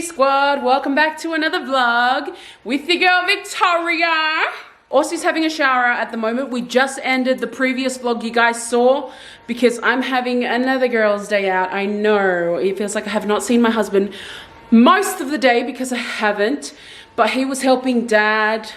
Squad, welcome back to another vlog with your girl Victoria. Aussie's having a shower at the moment. We just ended the previous vlog you guys saw because I'm having another girl's day out. I know, it feels like I have not seen my husband most of the day because I haven't, but he was helping Dad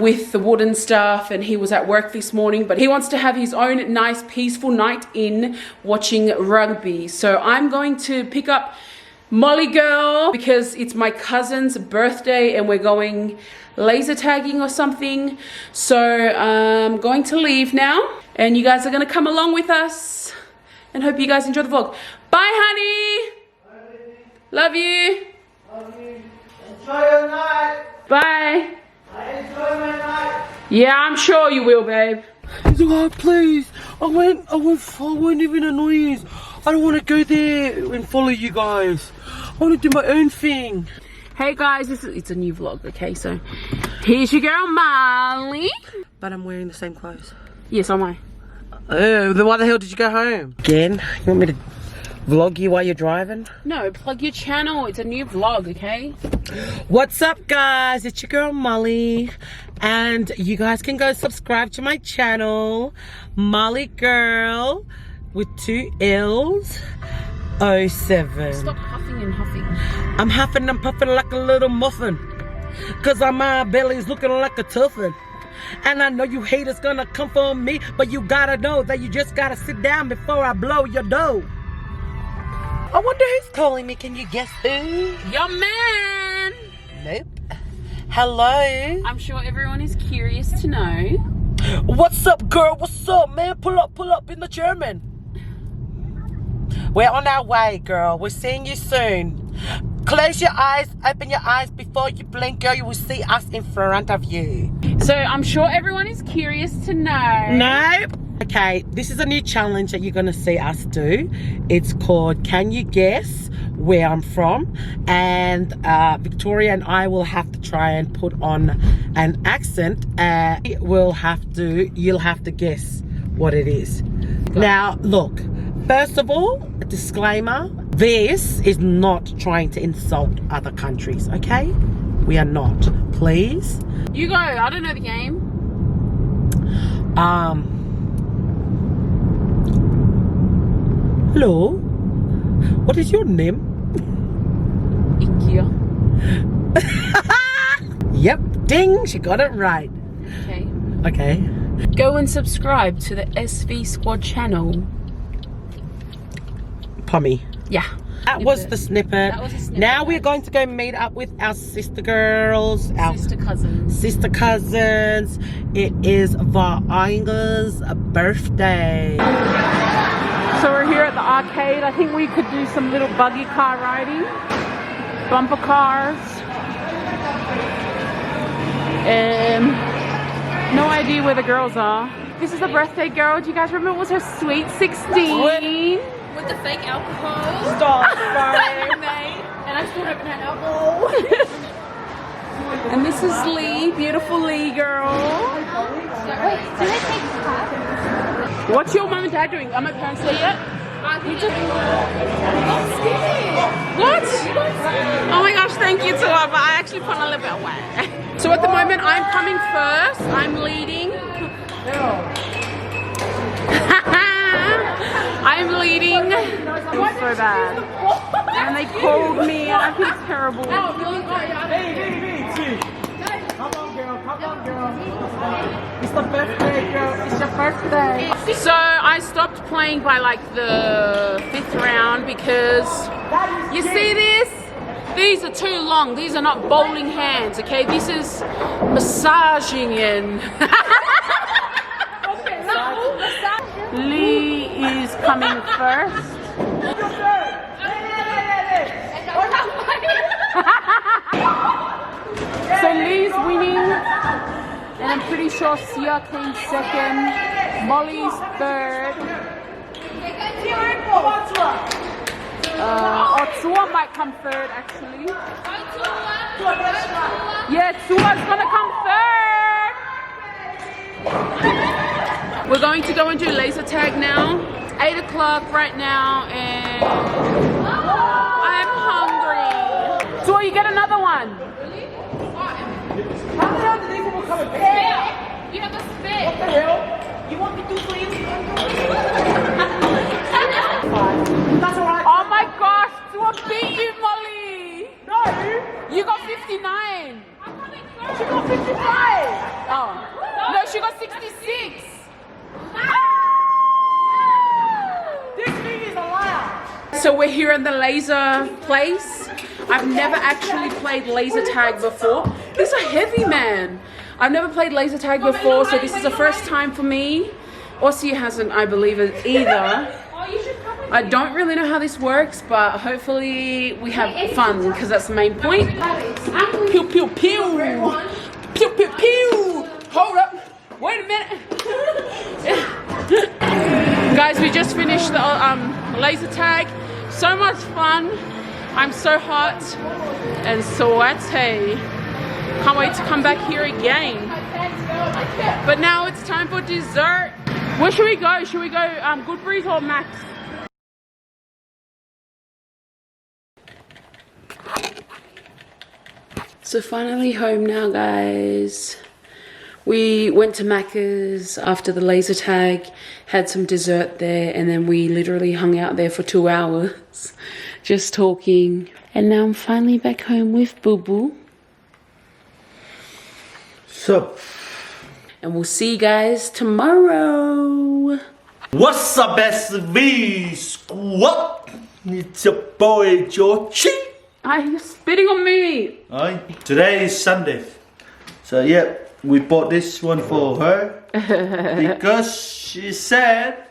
with the wooden stuff, and he was at work this morning, but he wants to have his own nice peaceful night in watching rugby. So I'm going to pick up Molly girl because it's my cousin's birthday and we're going laser tagging or something. So I'm going to leave now and you guys are going to come along with us, and hope you guys enjoy the vlog. Bye honey. Bye. Love you. Love you. Enjoy your night. Bye. I enjoy my night. Yeah, I'm sure you will, babe. Oh, please. I won't even annoy you. I don't want to go there and follow you guys. I want to do my own thing. Hey guys, it's a new vlog, okay? So here's your girl Molly. But I'm wearing the same clothes. Yes, am I? Oh, then why the hell did you go home? Again? You want me to vlog you while you're driving? No, plug your channel. It's a new vlog, okay? What's up guys, it's your girl Molly, and you guys can go subscribe to my channel, Molly Girl with 2 L's 07. Stop huffing and huffing. I'm huffing and puffing like a little muffin, cause my belly's looking like a tuffin. And I know you haters gonna come for me, but you gotta know that you just gotta sit down before I blow your dough. I wonder who's calling me. Can you guess who? Your man. Nope. Hello. I'm sure everyone is curious to know. What's up, girl? What's up, man? Pull up in the German. We're on our way, girl. We're seeing you soon. Close your eyes, open your eyes before you blink, girl. You will see us in front of you. So I'm sure everyone is curious to know. Nope. Okay, this is a new challenge that you're gonna see us do. It's called Can You Guess Where I'm From? And Victoria and I will have to try and put on an accent. You'll have to guess what it is. Now, look, first of all, a disclaimer. This is not trying to insult other countries, okay? We are not. Please. You go. I don't know the game. Hello, what is your name? Ikea. Yep, ding, she got it right. Okay. Okay. Go and subscribe to the SV Squad channel. Pommy. Yeah. That was the snippet. That was a snippet. Now we're going to go meet up with our sister girls. Our Sister cousins. sister cousins. It is Vainga's birthday. So we're here at the arcade. I think we could do some little buggy car riding, bumper cars, and no idea where the girls are. This is the birthday girl. Do you guys remember it was her sweet 16? With the fake alcohol. Stop, And I still haven't had alcohol. And this is Lee, beautiful Lee girl. Wait, did I take the class? What's your mum and dad doing? Are my parents there yet? What? Oh my gosh, thank you to her, but I actually put a little bit away. So at the moment, I'm coming first. I'm leading. I'm leading. It's so bad. And they called me and I feel terrible. Come on, girl. It's the birthday, girl. It's your birthday. So I stopped playing by like the 5th round because you see this? These are too long. These are not bowling hands, okay? This is massaging and Lee is coming first. So Lee's winning, and I'm pretty sure Sia came second, Molly's third. Tsua might come third actually. Yeah, Tsua's gonna come third. We're going to go and do laser tag now. 8 o'clock right now, and I'm hungry. you get another one. How many underneath will come in? You have a spit. What the hell? You want me to do for you? That's alright. Oh my gosh, do I beat you, Molly? No! You got 59. She got 55! Oh. No, she got 66. This thing is a liar! So we're here at the laser place. I've never actually played laser tag before. These are heavy, man. I've never played laser tag before, so this is the first time for me. Aussie hasn't, I believe, either. I don't really know how this works, but hopefully we have fun, because that's the main point. Pew, pew, pew. Pew, pew, pew. Hold up. Wait a minute. Guys, we just finished the laser tag. So much fun. I'm so hot and sweaty. Can't wait to come back here again. But now it's time for dessert. Where should we go? Should we go Goodberries or Max? So finally home now, guys. We went to Macca's after the laser tag, had some dessert there, and then we literally hung out there for 2 hours, just talking. And now I'm finally back home with Boo Boo. Sup? And we'll see you guys tomorrow. What's up, SV Squad? It's your boy Georgie. Ah, you're spitting on me. Aye. Today is Sunday, so yeah, we bought this one for her because she said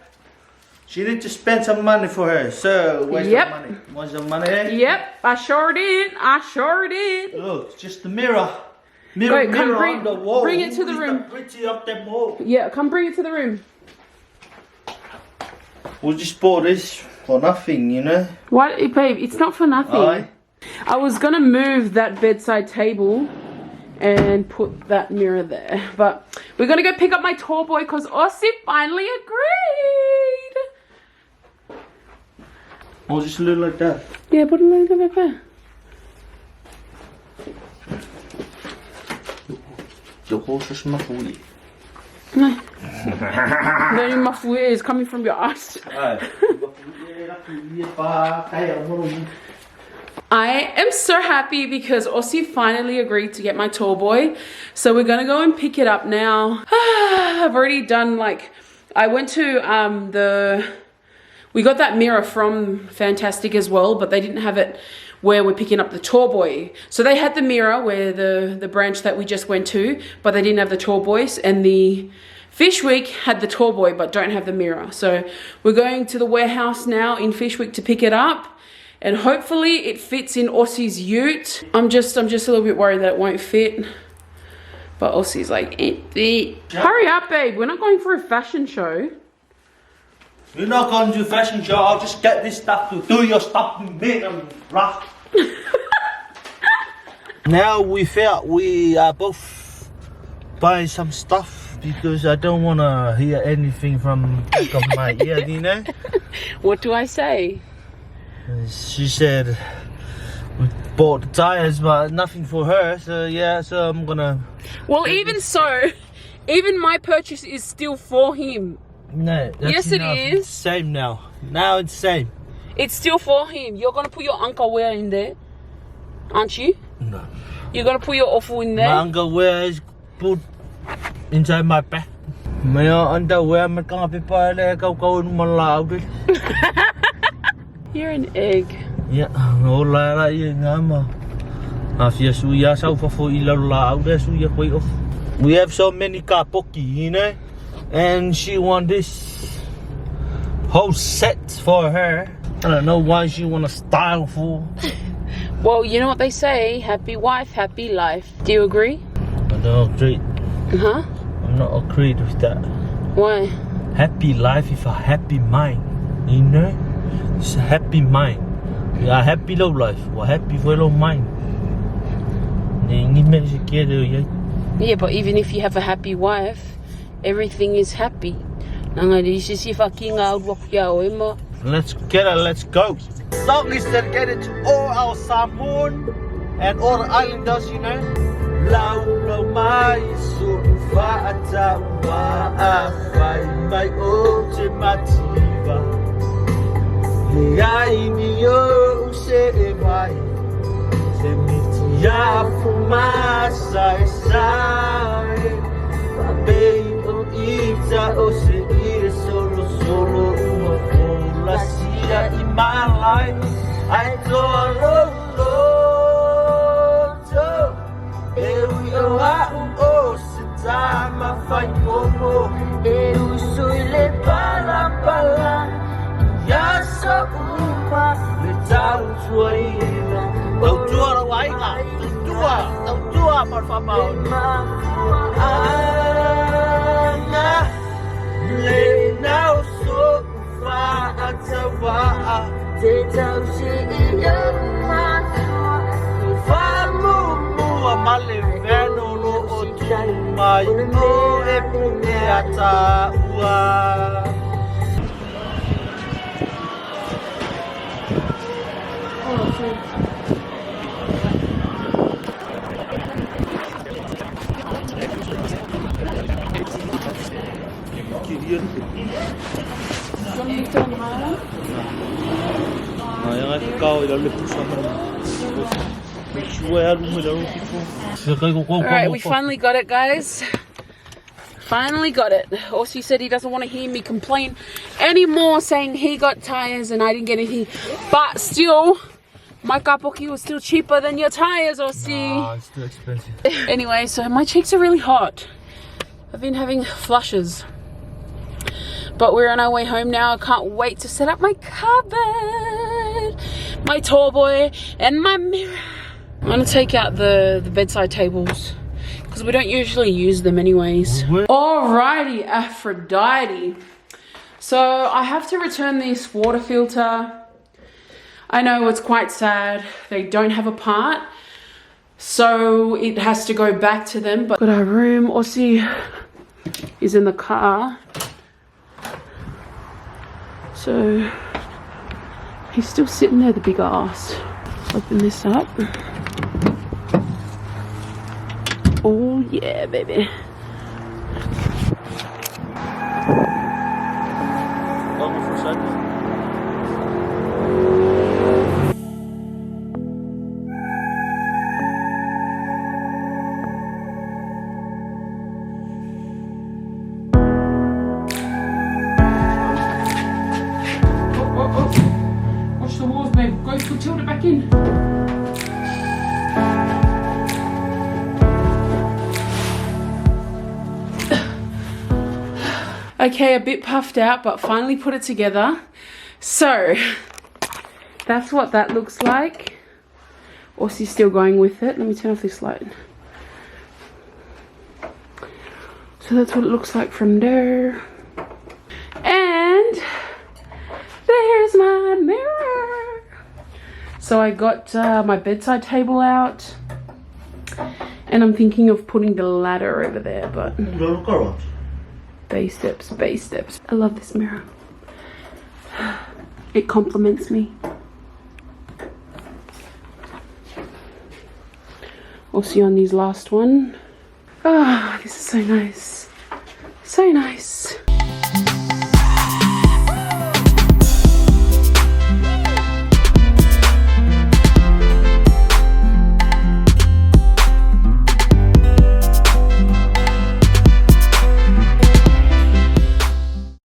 she need to spend some money for her. So where's Yep. the money? Want some money? Yep, I sure did. I sure did. Look, just the mirror. Mirror, Wait, come mirror on the wall. bring it to the Who is room. Pretty up that wall. Yeah, come bring it to the room. We just bought this for nothing, you know. What, babe? It's not for nothing. Aye. I was gonna move that bedside table and put that mirror there, but we're gonna go pick up my tall boy because Aussie finally agreed. Oh, just a little like that. Yeah, put it like that. The horse is my food. No. Then my food is coming from your ass. I am so happy because Aussie finally agreed to get my tall boy. So we're gonna go and pick it up now. I've already done I went to we got that mirror from Fantastic as well, but they didn't have it where we're picking up the tall boy. So they had the mirror where the branch that we just went to, but they didn't have the tall boys, and the Fishwick had the tall boy but don't have the mirror. So we're going to the warehouse now in Fishwick to pick it up. And hopefully it fits in Aussie's ute. I'm just a little bit worried that it won't fit. But Aussie's like, it fit. Hurry up, babe. We're not going for a fashion show. You're not going to do fashion show. I'll just get this stuff to do your stuff and make them rough. Now we felt we are both buying some stuff because I don't want to hear anything from the back of my ear, you know? What do I say? She said we bought the tires but nothing for her, so yeah, so I'm gonna... Well, even so, even my purchase is still for him. No, that's Yes, it enough. is. It's same now. Now it's same. It's still for him. You're going to put your underwear in there, aren't you? No. You're going to put your awful in there? My underwear is put inside my bag. My underwear, my kapitbahay na ikaw malao din. You're an egg. Yeah, wala na yun nga mo. Afya suya sa ufafo ilaw lao na suya kway off. We have so many kapoki, you know? And she want this whole set for her. I don't know why she want a style for. Well, you know what they say, happy wife, happy life. Do you agree? I don't agree. Huh? I'm not agreed with that. Why? Happy life is a happy mind, you know? It's a happy mind. We are happy low life, or happy for low mind. Yeah, but even if you have a happy wife, everything is happy. Let's get it, let's go. Song is dedicated to all our Samoan and all the islanders, you know. Lau lau mai so fa'ata ma'afai mai o te mativa. Ai ni o se e mai, se miti a fumasa e sai. Babei o ita o se ire solo solo uma fola sia I malai. Ai tolo loto, eu o o se tama fai como, eu sou le pala pala. Ya sa upa le tau tuaina. Tau tua la wainga, tau tua por favor. Ana le nau so fa atawa te tau si ia matua. Fa mu male veno no o tu mai o e pune ata ua. Alright, we finally got it, guys. Finally got it. Also, said he doesn't want to hear me complain anymore, saying he got tires and I didn't get anything. But still, my kapoki was still cheaper than your tires, Aussie. Nah, it's too expensive. Anyway, so my cheeks are really hot. I've been having flushes. But we're on our way home now. I can't wait to set up my cupboard, my tall boy, and my mirror. I'm gonna take out the bedside tables because we don't usually use them anyways. Alrighty, Aphrodite. So I have to return this water filter. I know it's quite sad. They don't have a part, so it has to go back to them. But our room, Aussie is in the car. So he's still sitting there, the big ass. Open this up. Oh yeah, baby. Watch the walls, babe. Go tilt it back in. Okay, a bit puffed out, but finally put it together. So that's what that looks like. Aussie's still going with it. Let me turn off this light. So that's what it looks like from there. And there's my mirror. So I got my bedside table out. And I'm thinking of putting the ladder over there, but baby steps, baby steps. I love this mirror. It compliments me. We'll see on these last one. Ah, this is so nice. So nice.